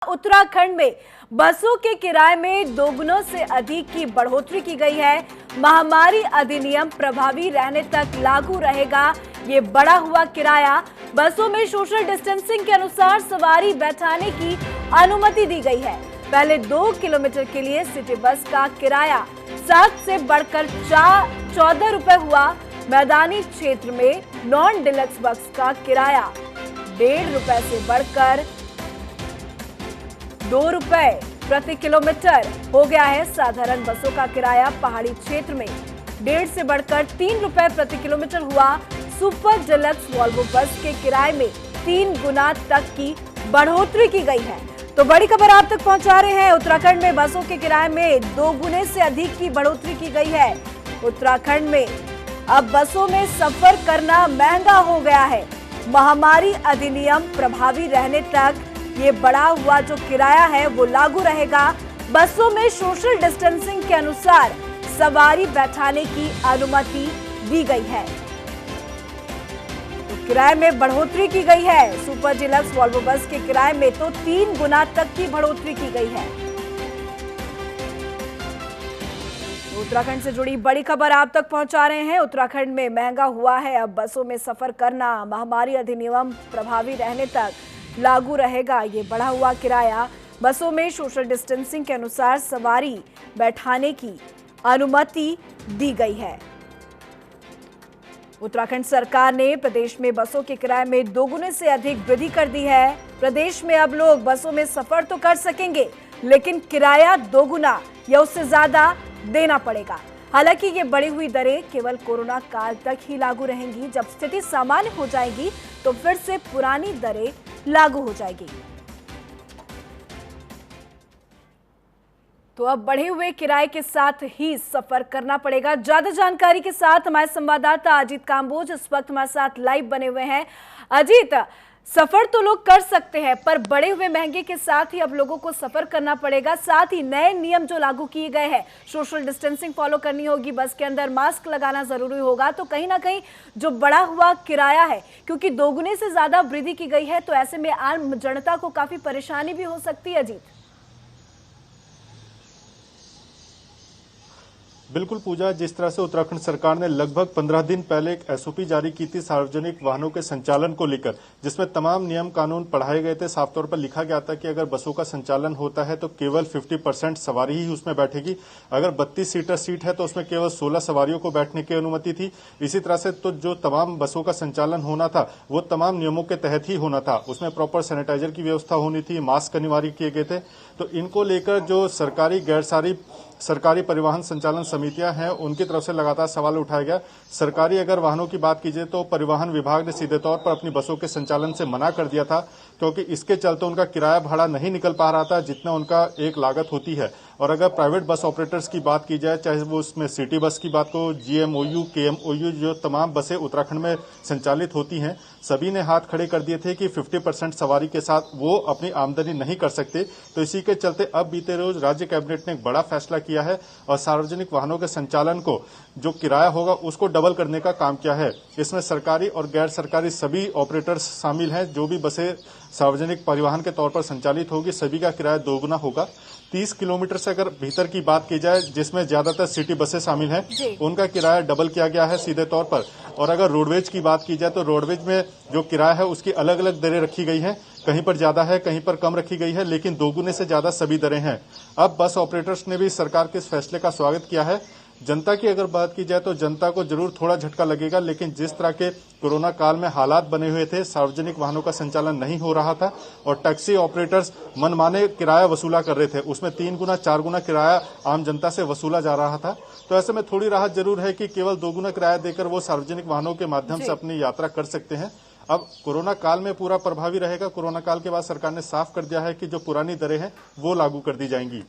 उत्तराखंड में बसों के किराए में दोगुनों से अधिक की बढ़ोतरी की गई है। महामारी अधिनियम प्रभावी रहने तक लागू रहेगा ये बढ़ा हुआ किराया। बसों में सोशल डिस्टेंसिंग के अनुसार सवारी बैठाने की अनुमति दी गई है। पहले 2 किलोमीटर के लिए सिटी बस का किराया 7 से बढ़कर 14 रुपए हुआ। मैदानी क्षेत्र में नॉन डिलक्स बस का किराया 1.5 रुपए से बढ़कर 2 रुपए प्रति किलोमीटर हो गया है। साधारण बसों का किराया पहाड़ी क्षेत्र में 1.5 से बढ़कर 3 रुपए प्रति किलोमीटर हुआ। सुपर डिलक्स वॉल्वो बस के किराए में 3 गुना तक की बढ़ोतरी की गई है। तो बड़ी खबर आप तक पहुंचा रहे हैं। उत्तराखंड में बसों के किराए में 2 गुने से अधिक की बढ़ोतरी की गई है। उत्तराखंड में अब बसों में सफर करना महंगा हो गया है। महामारी अधिनियम प्रभावी रहने तक ये बढ़ा हुआ जो किराया है वो लागू रहेगा। बसों में सोशल डिस्टेंसिंग के अनुसार सवारी बैठाने की अनुमति दी गई है। तो किराए में बढ़ोतरी की गई है। सुपर डिलक्स वॉल्वो बस के किराए में तो 3 गुना तक की बढ़ोतरी की गई है। उत्तराखंड से जुड़ी बड़ी खबर आप तक पहुंचा रहे हैं। उत्तराखंड में महंगा हुआ है अब बसों में सफर करना। महामारी अधिनियम प्रभावी रहने तक लागू रहेगा ये बढ़ा हुआ किराया। बसों में सोशल डिस्टेंसिंग के अनुसार सवारी बैठाने की अनुमति दी गई है। उत्तराखंड सरकार ने प्रदेश में बसों के किराए में 2 गुने से अधिक वृद्धि कर दी है। प्रदेश में अब लोग बसों में सफर तो कर सकेंगे, लेकिन किराया 2 गुना या उससे ज्यादा देना पड़ेगा। हालांकि ये बढ़ी हुई दरें केवल कोरोना काल तक ही लागू रहेंगी। जब स्थिति सामान्य हो जाएगी तो फिर से पुरानी दरें लागू हो जाएगी। तो अब बढ़े हुए किराए के साथ ही सफर करना पड़ेगा। ज्यादा जानकारी के साथ हमारे संवाददाता अजीत काम्बोज इस वक्त हमारे साथ लाइव बने हुए हैं। अजीत, सफर तो लोग कर सकते हैं, पर बढ़े हुए महंगे के साथ ही अब लोगों को सफर करना पड़ेगा। साथ ही नए नियम जो लागू किए गए हैं, सोशल डिस्टेंसिंग फॉलो करनी होगी, बस के अंदर मास्क लगाना जरूरी होगा। तो कहीं ना कहीं जो बढ़ा हुआ किराया है, क्योंकि 2 गुने से ज्यादा वृद्धि की गई है, तो ऐसे में आम जनता को काफी परेशानी भी हो सकती है। अजीत, बिल्कुल पूजा, जिस तरह से उत्तराखंड सरकार ने लगभग 15 दिन पहले एक एसओपी जारी की थी सार्वजनिक वाहनों के संचालन को लेकर, जिसमें तमाम नियम कानून पढ़ाए गए थे। साफ तौर पर लिखा गया था कि अगर बसों का संचालन होता है तो केवल 50% सवारी ही उसमें बैठेगी। अगर 32 सीटर सीट है तो उसमें केवल 16 सवारियों को बैठने की अनुमति थी। इसी तरह से तो जो तमाम बसों का संचालन होना था वो तमाम नियमों के तहत ही होना था। उसमें प्रॉपर सैनिटाइजर की व्यवस्था होनी थी, मास्क अनिवार्य किए गए थे। तो इनको लेकर जो सरकारी गैर सरकारी परिवहन संचालन समितियां हैं उनकी तरफ से लगातार सवाल उठाया गया। सरकारी अगर वाहनों की बात कीजिए तो परिवहन विभाग ने सीधे तौर पर अपनी बसों के संचालन से मना कर दिया था, क्योंकि इसके चलते उनका किराया भाड़ा नहीं निकल पा रहा था जितना उनका एक लागत होती है। और अगर प्राइवेट बस ऑपरेटर्स की बात की जाए, चाहे वो उसमें सिटी बस की बात को, जीएमओयू, केएमओयू, जो तमाम बसें उत्तराखंड में संचालित होती हैं, सभी ने हाथ खड़े कर दिए थे कि 50% सवारी के साथ वो अपनी आमदनी नहीं कर सकते। तो इसी के चलते अब बीते रोज राज्य कैबिनेट ने एक बड़ा फैसला किया है और सार्वजनिक वाहनों के संचालन को जो किराया होगा उसको डबल करने का काम किया है। इसमें सरकारी और गैर सरकारी सभी ऑपरेटर्स शामिल हैं। जो भी बसें सार्वजनिक परिवहन के तौर पर संचालित होगी, सभी का किराया 2 गुना होगा। 30 किलोमीटर से अगर भीतर की बात की जाए, जिसमें ज्यादातर सिटी बसें शामिल हैं, उनका किराया डबल किया गया है सीधे तौर पर। और अगर रोडवेज की बात की जाए तो रोडवेज में जो किराया है उसकी अलग अलग दरें रखी गई हैं। कहीं पर ज्यादा है, कहीं पर कम रखी गई है, लेकिन 2 गुने से ज्यादा सभी दरें हैं। अब बस ऑपरेटर्स ने भी सरकार के इस फैसले का स्वागत किया है। जनता की अगर बात की जाए तो जनता को जरूर थोड़ा झटका लगेगा, लेकिन जिस तरह के कोरोना काल में हालात बने हुए थे, सार्वजनिक वाहनों का संचालन नहीं हो रहा था और टैक्सी ऑपरेटर्स मनमाने किराया वसूला कर रहे थे, उसमें 3 गुना 4 गुना किराया आम जनता से वसूला जा रहा था। तो ऐसे में थोड़ी राहत जरूर है कि केवल 2 गुना किराया देकर वो सार्वजनिक वाहनों के माध्यम से अपनी यात्रा कर सकते हैं। अब कोरोना काल में पूरा प्रभावी रहेगा। कोरोना काल के बाद सरकार ने साफ कर दिया है कि जो पुरानी दरें हैं वो लागू कर दी जाएंगी।